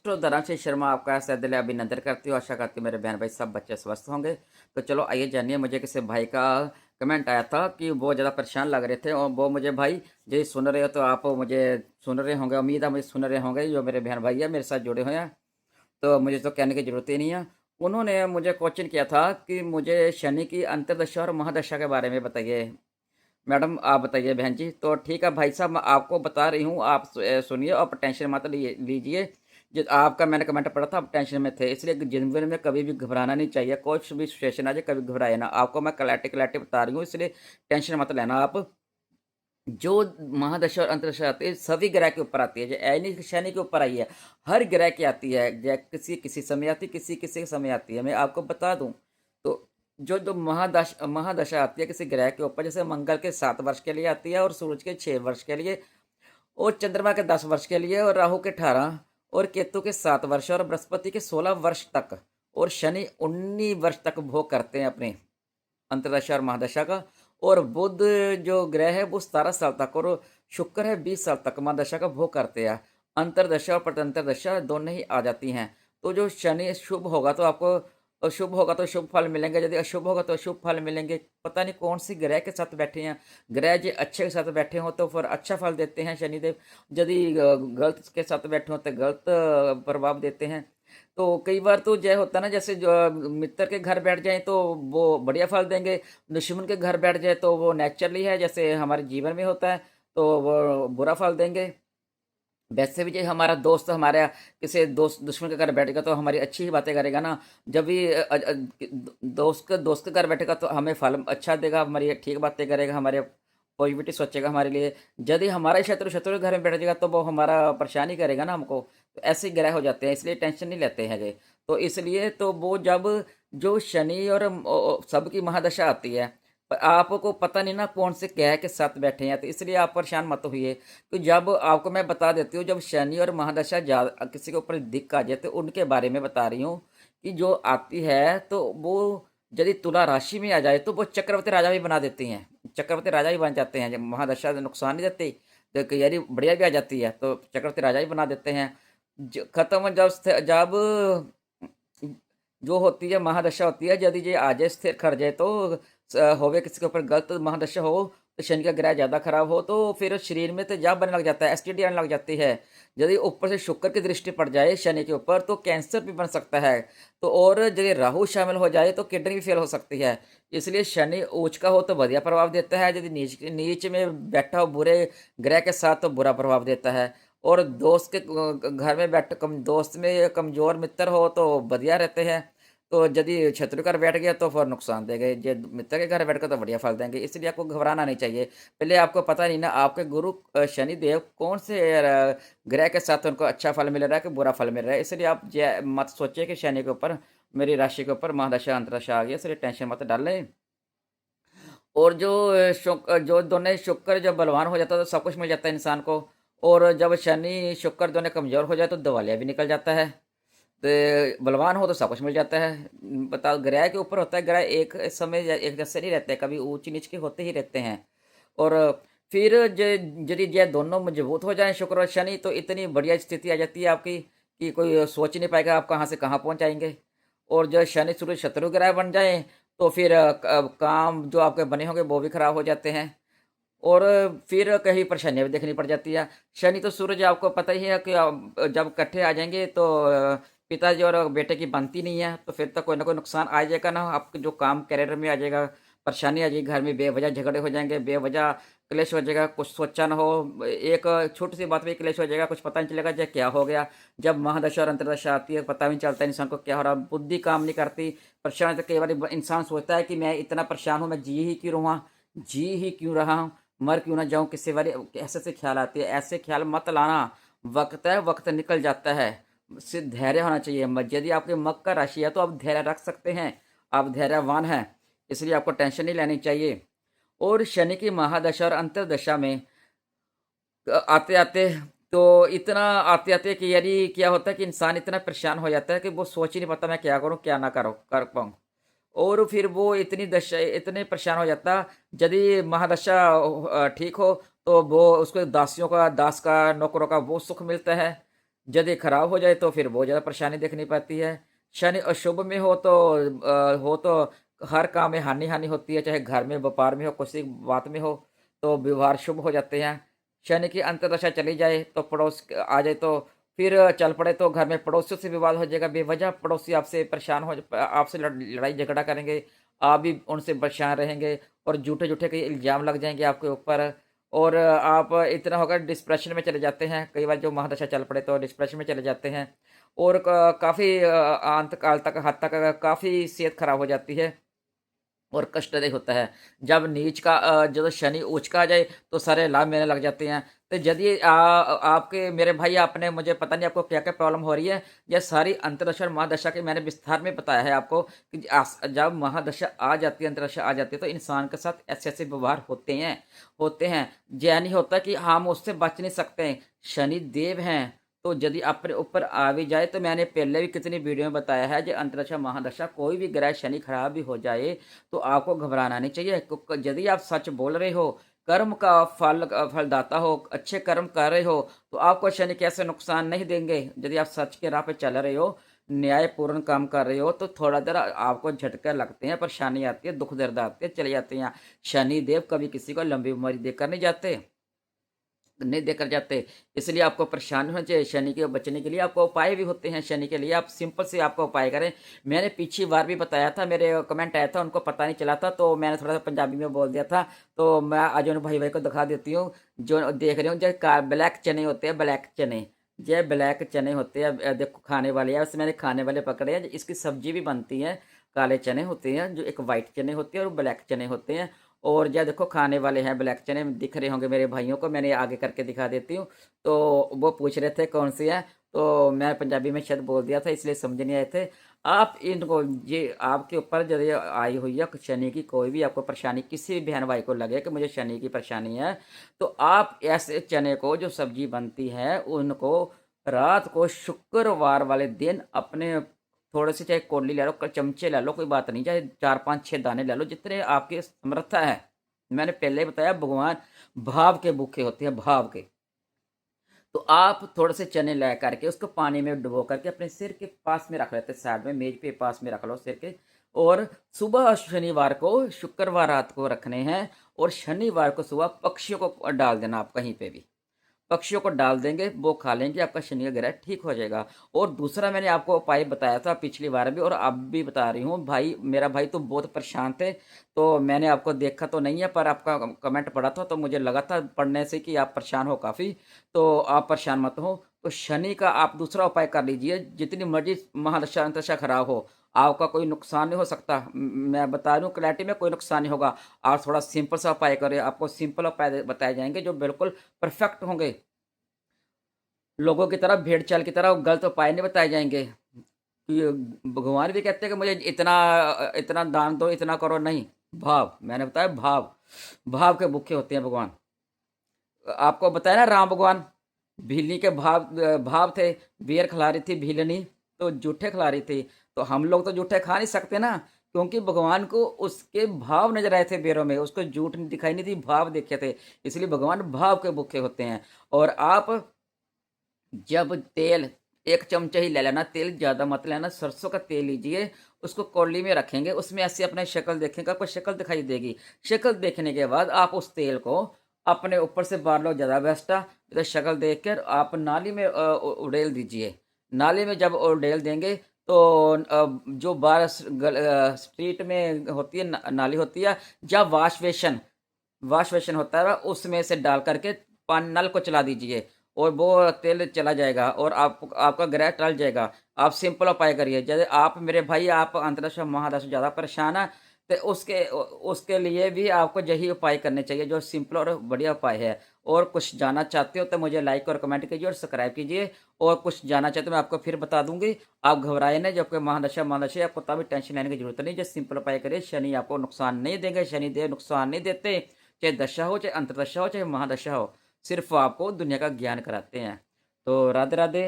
तो धनंजय शर्मा आपका ऐसा दिल अभिनंदन करती हूँ। आशा करती हूँ मेरे बहन भाई सब बच्चे स्वस्थ होंगे। तो चलो आइए जानिए, मुझे किसी भाई का कमेंट आया था कि वो ज़्यादा परेशान लग रहे थे और वो मुझे भाई जी सुन रहे हो तो आप मुझे सुन रहे होंगे, उम्मीद है मुझे सुन रहे होंगे। जो मेरे बहन भाई है मेरे साथ जुड़े हुए हैं, तो मुझे तो कहने की ज़रूरत ही नहीं है। उन्होंने मुझे क्वेश्चन किया था कि मुझे शनि की अंतर्दशा और महादशा के बारे में बताइए। मैडम आप बताइए बहन जी। तो ठीक है भाई साहब, मैं आपको बता रही हूँ, आप सुनिए, आप टेंशन मत लीजिए। जो आपका मैंने कमेंट पढ़ा था, आप टेंशन में थे, इसलिए जिंदगी में कभी भी घबराना नहीं चाहिए। कुछ भी सिचुएशन आ जाए कभी घबराए ना। आपको मैं क्लैरिटी क्लैरिटी बता रही हूँ, इसलिए टेंशन मत लेना आप। जो महादशा और अंतरदशा आती है सभी ग्रह के ऊपर आती है, जो ऐनी शनि के ऊपर आई है, हर ग्रह की आती है। किसी किसी समय आती है, किसी किसी समय आती है। मैं आपको बता दूं तो जो जो महादशा आती है किसी ग्रह के ऊपर, जैसे मंगल के 7 वर्ष के लिए आती है, और सूरज के 6 वर्ष के लिए, और चंद्रमा के 10 वर्ष के लिए, और राहु के 18, और केतु के 7 वर्ष, और बृहस्पति के 16 वर्ष तक, और शनि 19 वर्ष तक भोग करते हैं अपने अंतरदशा और महादशा का। और बुध जो ग्रह है वो 17 साल तक, और शुक्र है 20 साल तक महादशा का भोग करते हैं। अंतरदशा और प्रत्यंतरदशा दोनों ही आ जाती हैं। तो जो शनि शुभ होगा तो आपको शुभ होगा तो शुभ फल मिलेंगे, यदि अशुभ होगा तो अशुभ फल मिलेंगे। पता नहीं कौन सी ग्रह के साथ बैठे हैं। ग्रह जो अच्छे के साथ बैठे हो तो फिर अच्छा फल देते हैं शनिदेव, यदि गलत के साथ बैठे हो तो गलत प्रभाव देते हैं। तो कई बार तो जय होता है ना, जैसे जो मित्र के घर बैठ जाए तो वो बढ़िया फल देंगे, दुश्मन के घर बैठ जाए तो वो नेचुरली है, जैसे हमारे जीवन में होता है, तो वो बुरा फल देंगे। वैसे भी जो हमारा दोस्त हमारे किसी दोस्त दुश्मन के घर बैठेगा तो हमारी अच्छी ही बातें करेगा ना। जब भी दोस्त के घर बैठेगा तो हमें फल अच्छा देगा, हमारी ठीक बातें करेगा, हमारे पॉजिटिविटी सोचेगा हमारे लिए। यदि हमारा ही शत्रु शत्रु के घर में बैठ जाएगा तो वो हमारा परेशानी करेगा ना हमको। तो ऐसे ग्रह हो जाते हैं, इसलिए टेंशन नहीं लेते हैं ये। तो इसलिए तो वो जब जो शनि और सबकी महादशा आती है, पर आपको पता नहीं ना कौन से ग्रह के साथ बैठे हैं, तो इसलिए आप परेशान मत होइए। तो जब आपको मैं बता देती हूँ, जब शनि और महादशा किसी के ऊपर दिक्कत आ जाए तो उनके बारे में बता रही हूँ कि जो आती है तो वो यदि तुला राशि में आ जाए तो वो चक्रवर्ती राजा भी बना देती हैं। चक्रवर्ती राजा भी बन जाते हैं। जब महादशा नुकसान नहीं देती तो कई यारी बढ़िया भी आ जाती है तो चक्रवर्ती राजा भी बना देते हैं। खत्म जब जो होती है महादशा होती है, यदि ये आ जाए स्थिर कर जाए तो होवे किसी के ऊपर गलत महादशा हो, तो शनि का ग्रह ज़्यादा खराब हो तो फिर शरीर में तेजाब बनने लग जाता है, एसिडिटी आने लग जाती है। यदि ऊपर से शुक्र की दृष्टि पड़ जाए शनि के ऊपर तो कैंसर भी बन सकता है। तो और यदि राहु शामिल हो जाए तो किडनी भी फेल हो सकती है। इसलिए शनि ऊंच का हो तो बढ़िया प्रभाव देता है, यदि नीच नीच में बैठा हो बुरे ग्रह के साथ तो बुरा प्रभाव देता है। और दोस्त के घर में बैठ कम दोस्त में कमजोर मित्र हो तो बढ़िया रहते हैं। तो यदि शत्रु घर बैठ गया तो फिर नुकसान देंगे, ये मित्र के घर बैठ कर तो बढ़िया फल देंगे। इसलिए आपको घबराना नहीं चाहिए। पहले आपको पता नहीं ना आपके गुरु शनि देव कौन से ग्रह के साथ उनको अच्छा फल मिल रहा है कि बुरा फल मिल रहा है। इसलिए आप मत सोचिए कि शनि के ऊपर, मेरी राशि के ऊपर महादशा अंतरदशा आ गई, इसलिए टेंशन मत डालें। और जो जो दोनों शुक्र जब बलवान हो जाता है तो सब कुछ मिल जाता है इंसान को। और जब शनि शुक्र दोनों कमजोर हो जाए तो दिवालिया भी निकल जाता है। तो बलवान हो तो सब कुछ मिल जाता है। बताओ, ग्रह के ऊपर होता है, ग्रह एक समय एक जैसे नहीं रहते, कभी ऊंच नीच के होते ही रहते हैं। और फिर यदि ये दोनों मजबूत हो जाएं शुक्र और शनि तो इतनी बढ़िया स्थिति आ जाती है आपकी कि कोई सोच ही नहीं पाएगा आप कहाँ से कहाँ पहुँच जाएंगे। और जो शनि सूर्य शत्रु ग्रह बन जाए तो फिर काम जो आपके बने होंगे वो भी खराब हो जाते हैं। और फिर कहीं परेशानियाँ भी देखनी पड़ जाती है। शनि तो सूरज आपको पता ही है कि जब इकट्ठे आ जाएंगे तो पिताजी और बेटे की बनती नहीं है, तो फिर तो कोई ना कोई नुकसान आ जाएगा ना, आपके जो काम करियर में आ जाएगा, परेशानी आ जाएगी, घर में बेवजह झगड़े हो जाएंगे, बेवजह क्लेश हो जाएगा, कुछ सोचा ना हो, एक छोटी सी बात में क्लेश हो जाएगा, कुछ पता नहीं चलेगा जो क्या हो गया। जब महादशा और अंतरदशा आती है पता भी नहीं चलता इंसान को क्या हो रहा, बुद्धि काम नहीं करती, परेशान। तो कई बार इंसान सोचता है कि मैं इतना परेशान हूँ, मैं जी ही क्यों रहा हूँ, मर क्यों ना जाऊं, किसी वाले ऐसे से ख्याल आती है। ऐसे ख्याल मत लाना, वक्त है, वक्त निकल जाता है। सिर्फ धैर्य होना चाहिए। यदि आपके मकर का राशि है तो आप धैर्य रख सकते हैं, आप धैर्यवान हैं, इसलिए आपको टेंशन नहीं लेनी चाहिए। और शनि की महादशा और अंतरदशा में आते आते तो इतना आते आते कि यानी क्या होता है कि इंसान इतना परेशान हो जाता है कि वो सोच ही नहीं पाता मैं क्या करूं क्या ना करूं कर पाऊं। और फिर वो इतनी दशा इतने परेशान हो जाता, यदि महादशा ठीक हो तो वो उसको दासियों का दास का नौकरों का वो सुख मिलता है। यदि खराब हो जाए तो फिर बहुत ज़्यादा परेशानी देखनी पड़ती है। शनि अशुभ में हो तो हर काम में हानि हानि होती है, चाहे घर में, व्यापार में हो, किसी बात में हो, तो व्यवहार शुभ हो जाते हैं। शनि की अंतर्दशा चली जाए तो पड़ोस आ जाए तो फिर चल पड़े तो घर में पड़ोसियों से विवाद हो जाएगा, बेवजह पड़ोसी आपसे परेशान हो आपसे लड़ाई झगड़ा करेंगे, आप भी उनसे परेशान रहेंगे और झूठे-झूठे कई इल्ज़ाम लग जाएँगे आपके ऊपर और आप इतना होगा डिप्रेशन में चले जाते हैं। कई बार जो महादशा चल पड़े तो डिप्रेशन में चले जाते हैं और क काफ़ी अंत काल तक हद तक काफ़ी सेहत खराब हो जाती है। और कष्टदायक होता है। जब जब शनि उच्च का आ जाए तो सारे लाभ मिलने लग जाते हैं। तो यदि आपके मेरे भाई आपने मुझे पता नहीं आपको क्या-क्या प्रॉब्लम हो रही है, ये सारी अंतरदशा और महादशा की मैंने विस्तार में बताया है आपको कि जब महादशा आ जाती है, अंतरदशा आ जाती है तो इंसान के साथ ऐसे-ऐसे व्यवहार होते हैं। ये नहीं होता कि हम उससे बच नहीं सकते, शनि देव हैं तो यदि अपने ऊपर आ भी जाए तो मैंने पहले भी कितनी वीडियो में बताया है, जो अंतरदशा, महादशा कोई भी ग्रह शनि खराब भी हो जाए तो आपको घबराना नहीं चाहिए। यदि आप सच बोल रहे हो, कर्म का फलदाता हो, अच्छे कर्म कर रहे हो, तो आपको शनि कैसे नुकसान नहीं देंगे। यदि आप सच के राह पे चल रहे हो, न्यायपूर्ण काम कर रहे हो, तो थोड़ा देर आपको झटके लगते हैं, परेशानी आती है, दुख दर्द आते हैं, चले जाते हैं। शनि देव कभी किसी को लंबी उम्र देकर नहीं देकर जाते। इसलिए आपको परेशान होना चाहिए। शनि के बचने के लिए आपको उपाय भी होते हैं। शनि के लिए आप सिंपल से आपको उपाय करें। मैंने पिछली बार भी बताया था, मेरे कमेंट आया था, उनको पता नहीं चला था, तो मैंने थोड़ा-सा पंजाबी में बोल दिया था। तो मैं आज उन भाई-भाई को दिखा देती हूँ, जो देख रहे हो, जो का ब्लैक चने होते हैं, ब्लैक चने। ये ब्लैक चने होते हैं, देखो खाने वाले हैं, वैसे मैंने खाने वाले पकड़े हैं। इसकी सब्ज़ी भी बनती है। काले चने होते हैं, जो एक व्हाइट चने होते हैं और ब्लैक चने होते हैं। और ये देखो खाने वाले हैं ब्लैक चने, दिख रहे होंगे मेरे भाइयों को, मैंने आगे करके दिखा देती हूँ। तो वो पूछ रहे थे कौन सी है, तो मैं पंजाबी में शायद बोल दिया था इसलिए समझ नहीं आए थे। आप इनको ये आपके ऊपर यदि आई हुई है शनि की कोई भी आपको परेशानी, किसी भी बहन भाई को लगे कि मुझे शनि की परेशानी है, तो आप ऐसे चने को जो सब्जी बनती है उनको रात को शुक्रवार वाले दिन अपने थोड़े से चाहे कौली ले लो, चमचे ले लो, कोई बात नहीं, चाहे 4, 5, 6 दाने ले लो, जितने आपकी समर्था है। मैंने पहले ही बताया भगवान भाव के भूखे होते हैं, भाव के। तो आप थोड़े से चने ले करके उसको पानी में डुबो करके अपने सिर के पास में रख लेते, साइड में मेज पे पास में रख लो सिर के। और सुबह शनिवार को, शुक्रवार रात को रखने हैं और शनिवार को सुबह पक्षियों को डाल देना आप कहीं पे भी। पक्षियों को डाल देंगे, वो खा लेंगे, आपका शनि का ग्रह ठीक हो जाएगा। और दूसरा मैंने आपको उपाय बताया था पिछली बार भी और अब भी बता रही हूँ, भाई मेरा भाई तो बहुत परेशान थे, तो मैंने आपको देखा तो नहीं है पर आपका कमेंट पढ़ा था तो मुझे लगा था पढ़ने से कि आप परेशान हो काफ़ी, तो आप परेशान मत हो। तो शनि का आप दूसरा उपाय कर लीजिए, जितनी मर्जी महादशा अंतरदशा खराब हो, आपका कोई नुकसान नहीं हो सकता। मैं बता रही हूँ क्लैरिटी में, कोई नुकसान नहीं होगा। आप थोड़ा सिंपल सा उपाय करें, आपको सिंपल उपाय बताए जाएंगे जो बिल्कुल परफेक्ट होंगे। लोगों की तरह भेड़-चाल की तरह गलत उपाय नहीं बताए जाएँगे। ये भगवान भी कहते हैं कि मुझे इतना दान दो, इतना करो, नहीं, भाव, मैंने बताया भाव, भाव के भूखे होते हैं भगवान। आपको बताया ना राम भगवान, भीलनी के भाव थे, बेर खिला रही थी भीलनी, तो जूठे खिला रही थी। तो हम लोग तो जूठे खा नहीं सकते ना, क्योंकि भगवान को उसके भाव नज़र आए थे बेरों में, उसको झूठ दिखाई नहीं दी, भाव देखे थे। इसलिए भगवान भाव के भूखे होते हैं। और आप जब तेल 1 चमचा ही ले लेना, तेल ज़्यादा मत लेना, सरसों का तेल लीजिए, उसको कौली में रखेंगे, उसमें ऐसे अपने शक्ल देखेंगे, आपको शक्ल दिखाई देगी। शक्ल देखने के बाद आप उस तेल को अपने ऊपर से बार लो, ज़्यादा बेस्ट है। तो शक्ल देख कर आप नाली में उड़ेल दीजिए। नाली में जब उड़ेल देंगे तो जो स्ट्रीट में होती है, नाली होती है, जब वॉश बेसिन होता है, उसमें से डाल करके नल को चला दीजिए और वो तेल चला जाएगा और आपका ग्रह टल जाएगा। आप सिंपल उपाय करिए। जैसे आप मेरे भाई, आप अंतरदशा महादशा ज़्यादा परेशान हैं, तो उसके लिए भी आपको यही उपाय करने चाहिए जो सिंपल और बढ़िया उपाय है। और कुछ जानना चाहते हो तो मुझे लाइक और कमेंट कीजिए और सब्सक्राइब कीजिए। और कुछ जानना चाहते हो मैं आपको फिर बता दूंगी। आप घबराए नहीं, जबकि महादशा है, आपको तभी टेंशन लेने की जरूरत नहीं। जो सिंपल उपाय करिए, शनि आपको नुकसान नहीं देंगे, शनिदेव नुकसान नहीं देते, चाहे दशा हो, चाहे अंतरदशा हो, चाहे महादशा हो। सिर्फ आपको दुनिया का ज्ञान कराते हैं। तो राधे राधे।